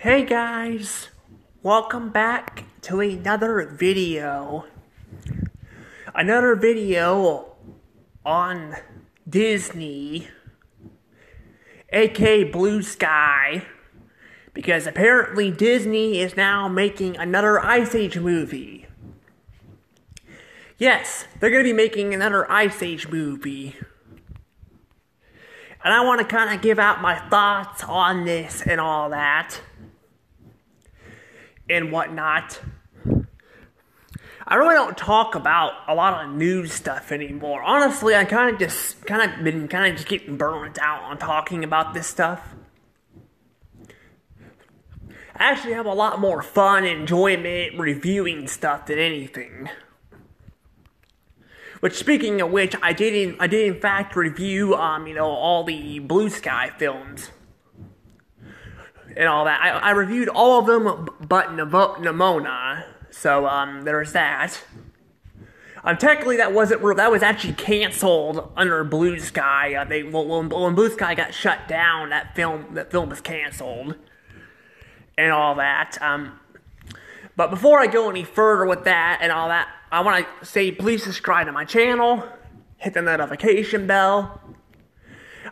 Hey guys, welcome back to another video. Another video on Disney, aka Blue Sky, because apparently Disney is now making another Ice Age movie. Yes, they're going to be making another Ice Age movie. And I want to kind of give out my thoughts on this and all that. And whatnot. I really don't talk about a lot of news stuff anymore. Honestly, I kind of just getting burned out on talking about this stuff. I actually have a lot more fun and enjoyment reviewing stuff than anything. Which, speaking of which, I did in fact review all the Blue Sky films. And all that. I reviewed all of them but Nimona. So, there's that. Technically, that was actually canceled under Blue Sky. When Blue Sky got shut down, that film was canceled. And all that. But before I go any further with that and all that, I want to say please subscribe to my channel. Hit the notification bell.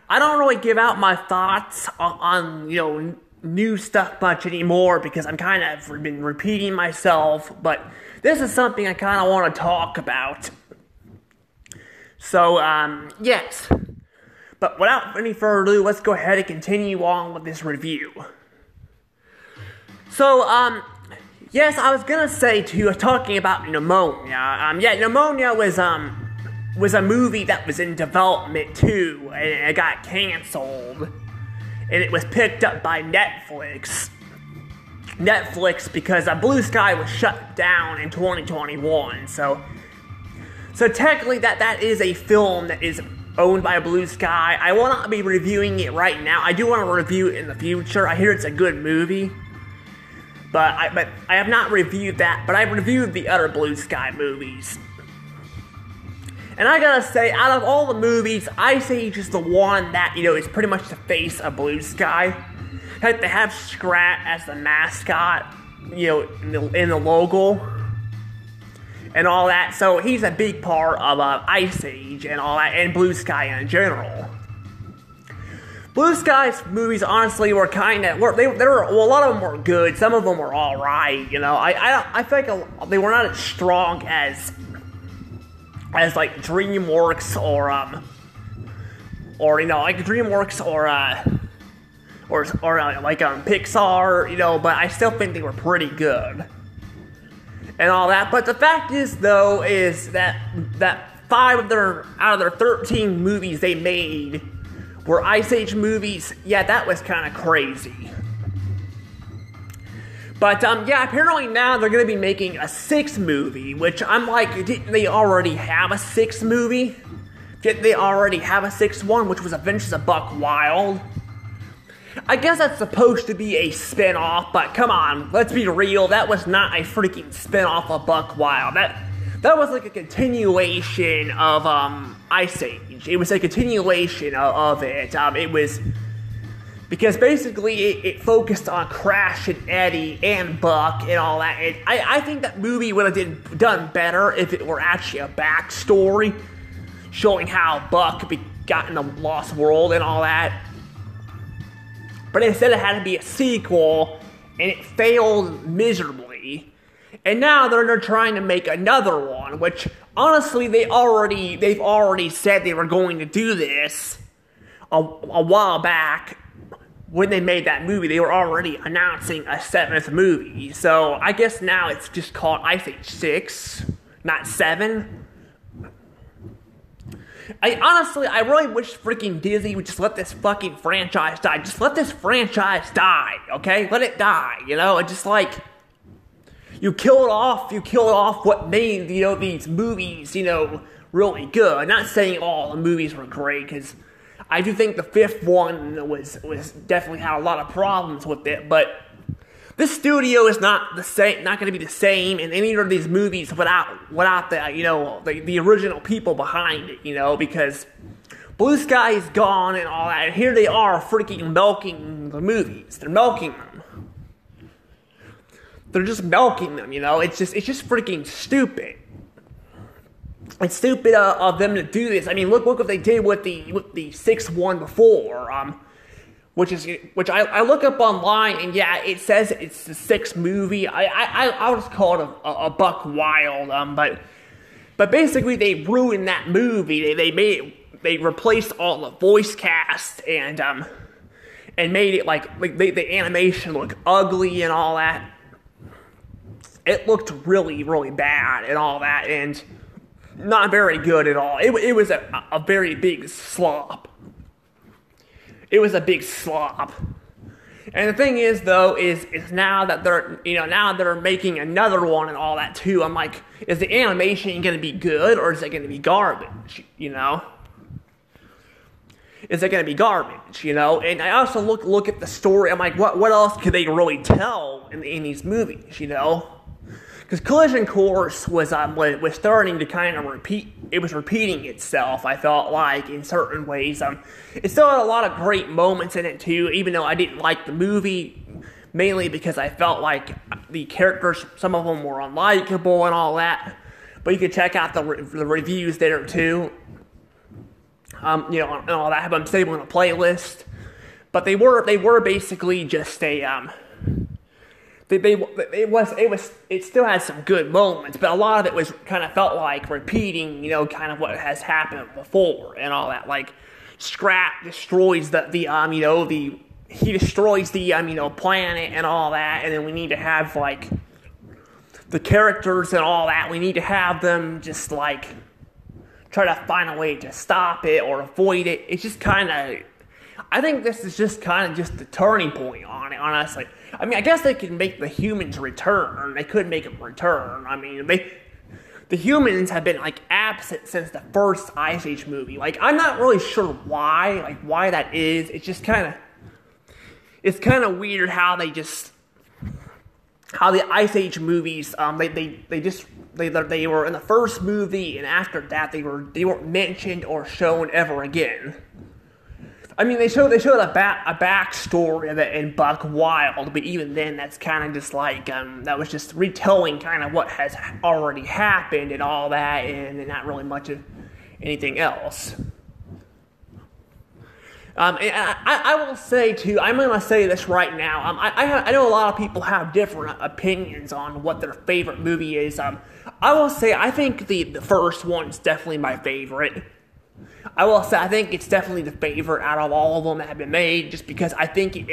I don't really give out my thoughts on new stuff much anymore because I'm kind of been repeating myself, but this is something I kind of want to talk about. So, yes. But without any further ado, let's go ahead and continue on with this review. So, yes, I was gonna say too, talking about Nimona. Nimona was a movie that was in development too, and it got canceled. And it was picked up by Netflix. Because Blue Sky was shut down in 2021. So technically that is a film that is owned by Blue Sky. I will not be reviewing it right now. I do want to review it in the future. I hear it's a good movie. But I have not reviewed that. But I've reviewed the other Blue Sky movies. And I gotta say, out of all the movies, Ice Age is the one that, is pretty much the face of Blue Sky. Like, they have Scrat as the mascot, in the logo. And all that, so he's a big part of Ice Age and all that, and Blue Sky in general. Blue Sky's movies, honestly, were kind of, a lot of them were good, some of them were alright, I feel like they were not as strong as like DreamWorks or DreamWorks or Pixar, but I still think they were pretty good and all that. But the fact is, though, is that 5 out of their 13 movies they made were Ice Age movies. Yeah, that was kind of crazy. But, apparently now they're going to be making a 6th movie, which I'm like, didn't they already have a 6th movie? Didn't they already have a 6th one, which was Adventures of Buck Wild? I guess that's supposed to be a spin-off, but come on, let's be real, that was not a freaking spin-off of Buck Wild. That was like a continuation of, Ice Age. It was a continuation of it. It was... Because basically, it focused on Crash and Eddie and Buck and all that. And I think that movie would have done better if it were actually a backstory showing how Buck got in the Lost World and all that. But instead, it had to be a sequel, and it failed miserably. And now they're trying to make another one, which honestly, they've already said they were going to do this a while back. When they made that movie, they were already announcing a 7th movie. So, I guess now it's just called Ice Age 6, not 7. I really wish freaking Disney would just let this fucking franchise die. Just let this franchise die, okay? Let it die, It's just like, you kill it off what made, these movies, really good. Not saying all the movies were great, because I do think the 5th one was definitely had a lot of problems with it, but this studio is not going to be the same in any of these movies without the original people behind it, because Blue Sky is gone and all that, and here they are freaking milking the movies. They're milking them. they're just milking them, It's just freaking stupid. It's stupid of them to do this. I mean, look what they did with the sixth one before, which I look up online, and yeah, it says it's the sixth movie. I'll just call it a buck wild, but basically they ruined that movie. They replaced all the voice cast and made it like the animation look ugly and all that. It looked really, really bad and all that, and not very good at all. It was a very big slop. It was a big slop. And the thing is, though, is now that they're making another one and all that too, I'm like, is the animation going to be good or is it going to be garbage? Is it going to be garbage? And I also look at the story. I'm like, what else could they really tell in these movies? Because Collision Course was starting to kind of repeat. It was repeating itself, I felt like, in certain ways. It still had a lot of great moments in it too, even though I didn't like the movie, mainly because I felt like the characters, some of them were unlikable and all that. But you can check out the reviews there too. And all that. I have them saved on a playlist. But they were basically just a It still had some good moments, but a lot of it was kind of felt like repeating, kind of what has happened before and all that. Like Scrap destroys he destroys the planet and all that, and then we need to have like the characters and all that. We need to have them just like try to find a way to stop it or avoid it. It's just kind of, I think this is just kind of just the turning point on it, honestly. I mean, I guess they could make the humans return. They could make them return. I mean, the humans have been, like, absent since the first Ice Age movie. Like, I'm not really sure why that is. It's just it's kind of weird how the Ice Age movies, they were in the first movie, and after that, they weren't mentioned or shown ever again. I mean, they showed a backstory of it in Buck Wild, but even then, that's kind of just like, that was just retelling kind of what has already happened and all that, and not really much of anything else. And I will say, too, I'm going to say this right now, I know a lot of people have different opinions on what their favorite movie is. I will say, I think the first one's definitely my favorite. I will say I think it's definitely the favorite out of all of them that have been made, just because I think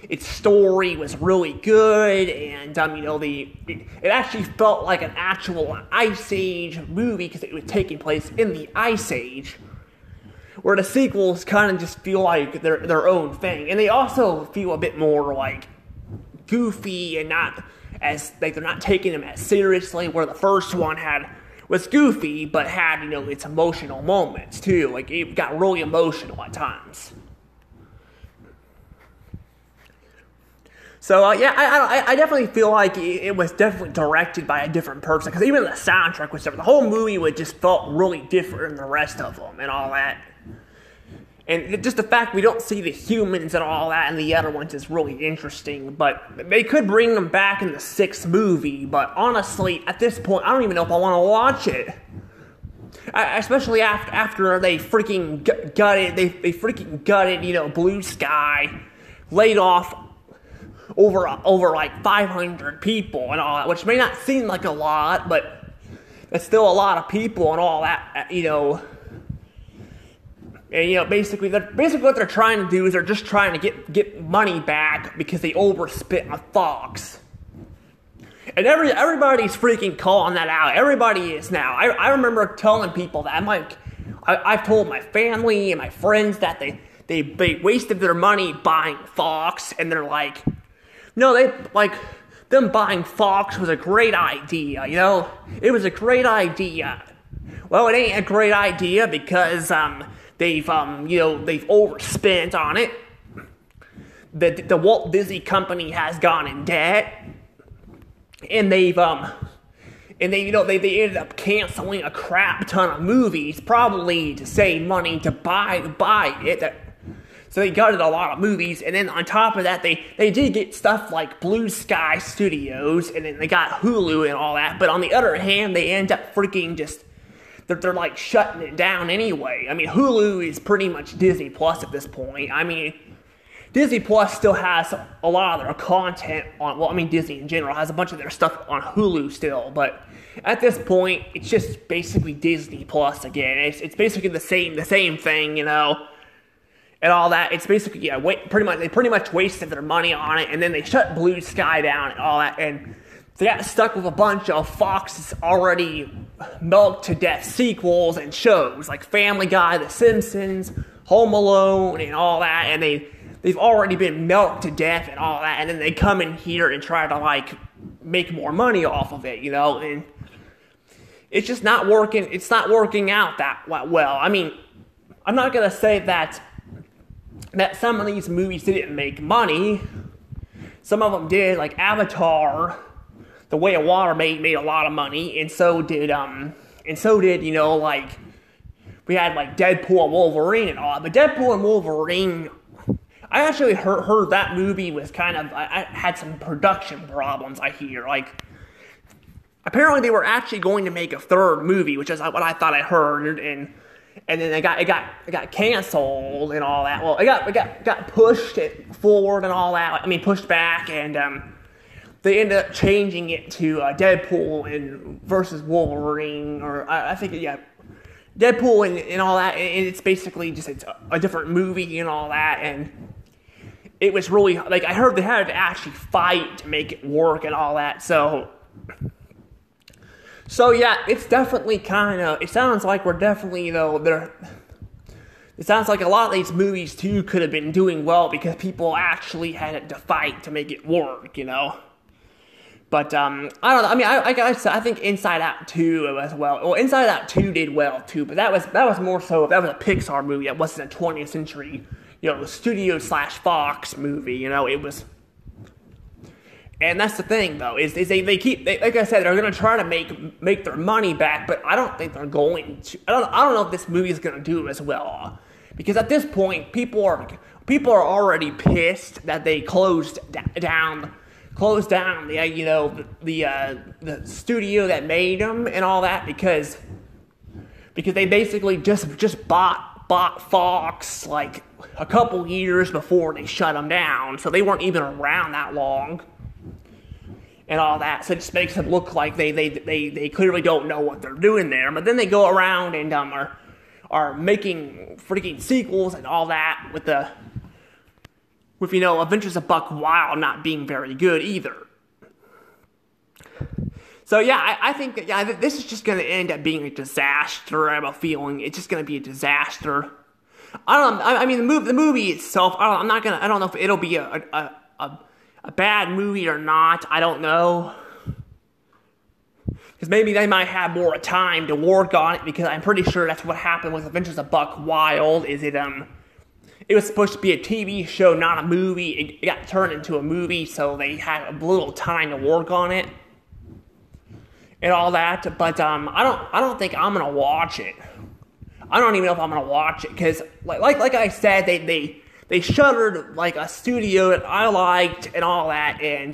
its story was really good, and it actually felt like an actual Ice Age movie because it was taking place in the Ice Age, where the sequels kind of just feel like their own thing, and they also feel a bit more like goofy and not as like they're not taking them as seriously, where the first one was goofy, but had, its emotional moments, too. Like, it got really emotional at times. So, yeah, I definitely feel like it was definitely directed by a different person, because even the soundtrack was different. The whole movie just felt really different than the rest of them and all that. And just the fact we don't see the humans and all that in the other ones is really interesting. But they could bring them back in the sixth movie. But honestly, at this point, I don't even know if I want to watch it. Especially after they freaking gutted, they freaking gutted, Blue Sky, laid off over like 500 people and all that, which may not seem like a lot, but it's still a lot of people and all that, And basically what they're trying to do is they're just trying to get money back because they overspent on Fox. And everybody's freaking calling that out. Everybody is now. I remember telling people that. I've told my family and my friends that they wasted their money buying Fox, and they're like, no, them buying Fox was a great idea, It was a great idea. Well, it ain't a great idea because they've overspent on it. The Walt Disney Company has gone in debt, and they ended up canceling a crap ton of movies, probably to save money to buy it. So they gutted a lot of movies, and then on top of that, they did get stuff like Blue Sky Studios, and then they got Hulu and all that. But on the other hand, they end up freaking just they're like shutting it down anyway. I mean, Hulu is pretty much Disney Plus at this point. I mean, Disney Plus still has a lot of their content on, well, I mean, Disney in general has a bunch of their stuff on Hulu still, but at this point, it's just basically Disney Plus again. It's basically the same thing, and all that. It's basically, they pretty much wasted their money on it, and then they shut Blue Sky down and all that, and they got stuck with a bunch of Fox's already milked to death sequels and shows, like Family Guy, The Simpsons, Home Alone, and all that, and they've already been milked to death and all that, and then they come in here and try to, make more money off of it, and it's just not working. It's not working out that well. I mean, I'm not going to say that some of these movies didn't make money. Some of them did, like Avatar, The Way of Water made a lot of money, and so did, we had, Deadpool and Wolverine and all that, but Deadpool and Wolverine, I actually heard that movie was I had some production problems, I hear. Apparently they were actually going to make a third movie, which is what I thought I heard, and then it got canceled and all that. Well, it got pushed forward and all that. I mean, pushed back, and they ended up changing it to Deadpool and versus Wolverine, or I think, Deadpool and all that. And it's basically just it's a different movie and all that, and it was really, I heard they had to actually fight to make it work and all that, so yeah, it's definitely it sounds like we're definitely, it sounds like a lot of these movies, too, could have been doing well because people actually had to fight to make it work, But, I don't know, I mean, I think Inside Out 2 as well. Well, Inside Out 2 did well, too, but that was more so, that was a Pixar movie, that wasn't a 20th century studio/Fox movie, it was, and that's the thing, though, is they keep, like I said, they're going to try to make their money back, but I don't think they're going to, I don't know if this movie is going to do as well, because at this point, people are already pissed that they closed down the studio that made them and all that, because they basically just bought Fox a couple years before they shut them down, so they weren't even around that long and all that. So it just makes them look like they clearly don't know what they're doing there. But then they go around and are making freaking sequels and all that with Adventures of Buck Wild not being very good either. So yeah, I think that this is just going to end up being a disaster. I have a feeling it's just going to be a disaster. I don't know. I mean, the movie itself, I don't know if it'll be a bad movie or not. I don't know. Because maybe they might have more time to work on it, because I'm pretty sure that's what happened with Adventures of Buck Wild, it was supposed to be a TV show, not a movie. It got turned into a movie, so they had a little time to work on it and all that. But I don't think I'm gonna watch it. I don't even know if I'm gonna watch it, because like I said, they shuttered a studio that I liked and all that, and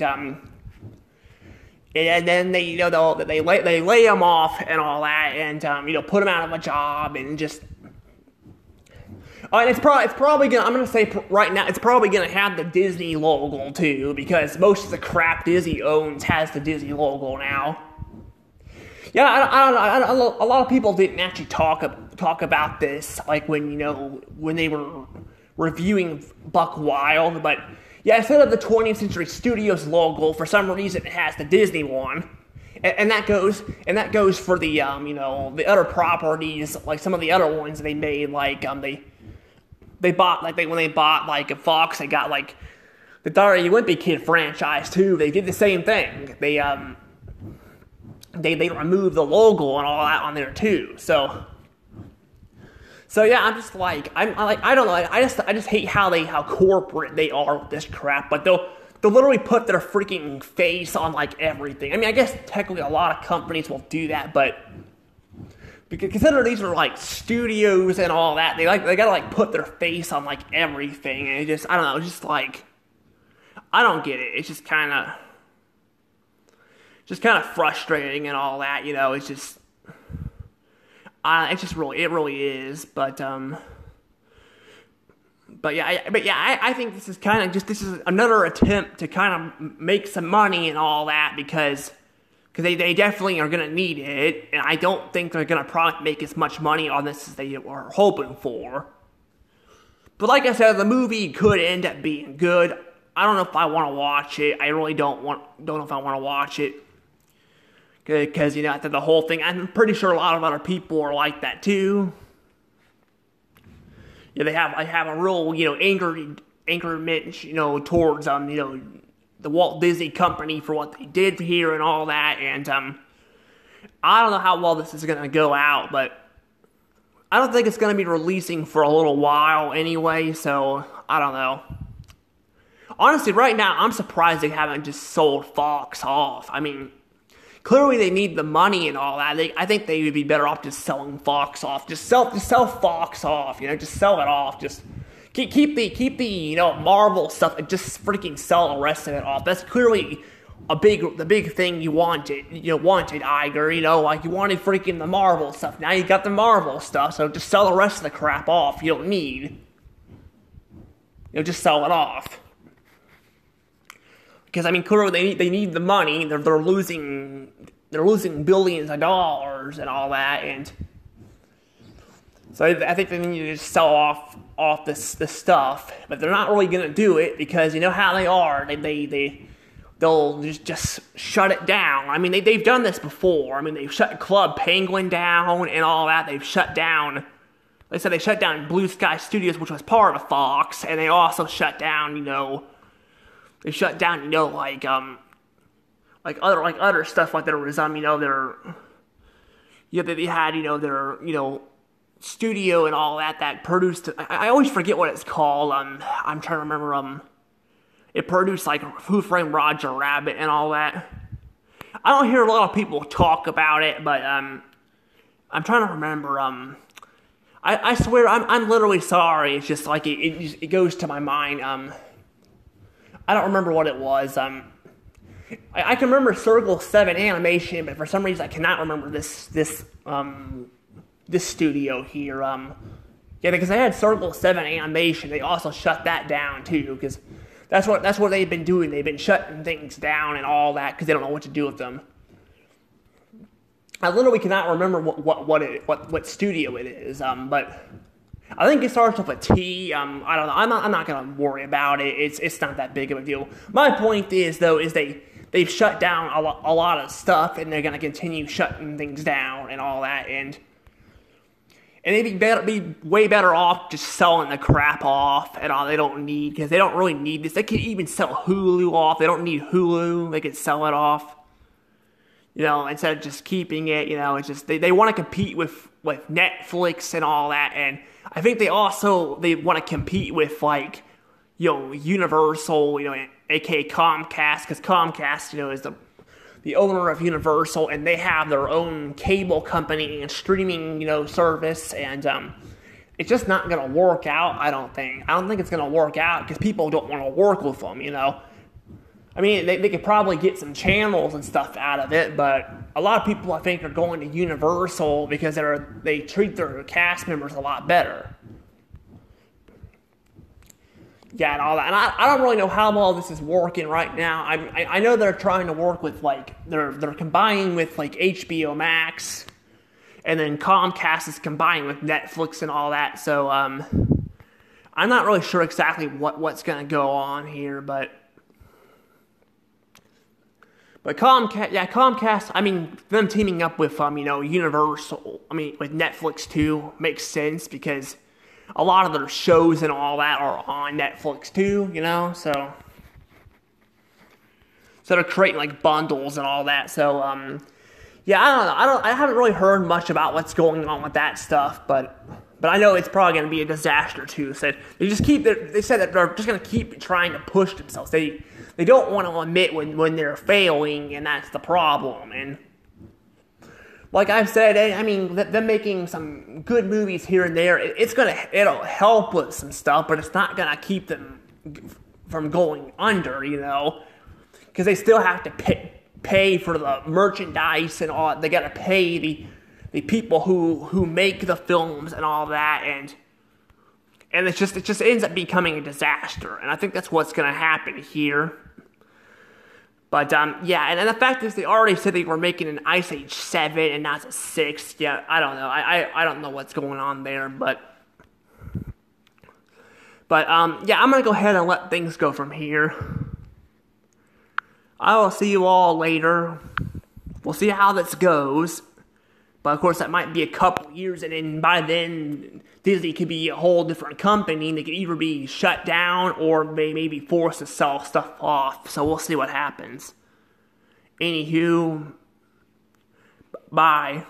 then they lay them off and all that, and put them out of a job, and just. And it's probably gonna. I'm gonna say right now, it's probably gonna have the Disney logo too, because most of the crap Disney owns has the Disney logo now. Yeah, I don't know. A lot of people didn't actually talk about this, when they were reviewing Buck Wild, but yeah, instead of the 20th Century Studios logo, for some reason it has the Disney one. And that goes for the the other properties, like some of the other ones they made, they bought, when they bought Fox, they got the Daria Wimpy Kid franchise too. They did the same thing. They removed the logo and all that on there too. So yeah, I'm just I don't know. I just hate how corporate they are with this crap. But they'll literally put their freaking face on everything. I mean, I guess technically a lot of companies will do that, but Because consider these are like studios and all that. They gotta like put their face on like everything, and it just, I don't know, it's just like, I don't get it. It's just kind of frustrating and all that, you know. It's just really, it really is. But yeah, I think this is kind of just, this is another attempt to kind of make some money and all that, because they definitely are going to need it, and I don't think they're going to probably make as much money on this as they were hoping for. But like I said, the movie could end up being good. I don't know if I want to watch it. I really don't know if I want to watch it. Because, you know, after the whole thing, I'm pretty sure a lot of other people are like that too. Yeah, I have a real, you know, angerment, you know, towards, you know, the Walt Disney Company for what they did here and all that, and I don't know how well this is going to go out, but I don't think it's going to be releasing for a little while anyway, so I don't know. Honestly, right now, I'm surprised they haven't just sold Fox off. I mean, clearly they need the money and all that. I think they would be better off just selling Fox off. Just sell Fox off, you know, just sell it off, just Keep the you know, Marvel stuff and just freaking sell the rest of it off. That's clearly the big thing you wanted. You wanted Iger, you know, like you wanted freaking the Marvel stuff. Now you got the Marvel stuff, so just sell the rest of the crap off. You don't need, you know, just sell it off. Because I mean, clearly they need the money. They're losing billions of dollars and all that, and so I think they need to just sell off this stuff, but they're not really gonna do it because you know how they are. They'll just shut it down. I mean, they've done this before. I mean, they've shut Club Penguin down and all that. They've shut down. They said they shut down Blue Sky Studios, which was part of Fox, and they also shut down, you know, like other stuff like there was you know, they had, you know, their, you know, studio and all that produced, I always forget what it's called. I'm trying to remember. It produced like Who Framed Roger Rabbit and all that. I don't hear a lot of people talk about it, but I'm trying to remember. I swear I'm literally sorry. It's just like it goes to my mind. I don't remember what it was. I can remember Circle 7 Animation, but for some reason I cannot remember this studio here. Yeah, because they had Circle 7 Animation. They also shut that down too, because that's what they've been doing. They've been shutting things down and all that because they don't know what to do with them. I literally cannot remember what studio it is. But I think it starts with a T. I don't know. I'm not gonna worry about it. It's not that big of a deal. My point is though they've shut down a lot of stuff, and they're gonna continue shutting things down and all that, and they'd be way better off just selling the crap off and all they don't need, because they don't really need this. They could even sell Hulu off. They don't need Hulu. They could sell it off, you know, instead of just keeping it. You know, it's just they want to compete with Netflix and all that, and I think they want to compete with, like, you know, Universal, you know, aka Comcast, because Comcast, you know, is the owner of Universal, and they have their own cable company and streaming, you know, service, and it's just not going to work out, I don't think. I don't think it's going to work out because people don't want to work with them, you know. I mean, they could probably get some channels and stuff out of it, but a lot of people, I think, are going to Universal because they treat their cast members a lot better. Yeah, and all that. And I don't really know how well this is working right now. I know they're trying to work with, like, they're combining with, like, HBO Max, and then Comcast is combining with Netflix and all that. So I'm not really sure exactly what's going to go on here, but Comcast, I mean, them teaming up with, you know, Universal, I mean, with Netflix too, makes sense because a lot of their shows and all that are on Netflix too, you know, so they're creating, like, bundles and all that, so, yeah, I don't know, I haven't really heard much about what's going on with that stuff, but I know it's probably going to be a disaster too. So they said that they're just going to keep trying to push themselves. They don't want to admit when they're failing, and that's the problem. And like I've said, I mean, them making some good movies here and there, it'll help with some stuff, but it's not gonna keep them from going under, you know, because they still have to pay for the merchandise and all. They gotta pay the people who make the films and all that, and it just ends up becoming a disaster. And I think that's what's gonna happen here. But yeah, and the fact is they already said they were making an Ice Age 7 and not a 6. Yeah, I don't know. I don't know what's going on there, but yeah, I'm gonna go ahead and let things go from here. I will see you all later. We'll see how this goes. But of course, that might be a couple years, and then by then, Disney could be a whole different company, and they could either be shut down or maybe forced to sell stuff off. So we'll see what happens. Anywho, bye.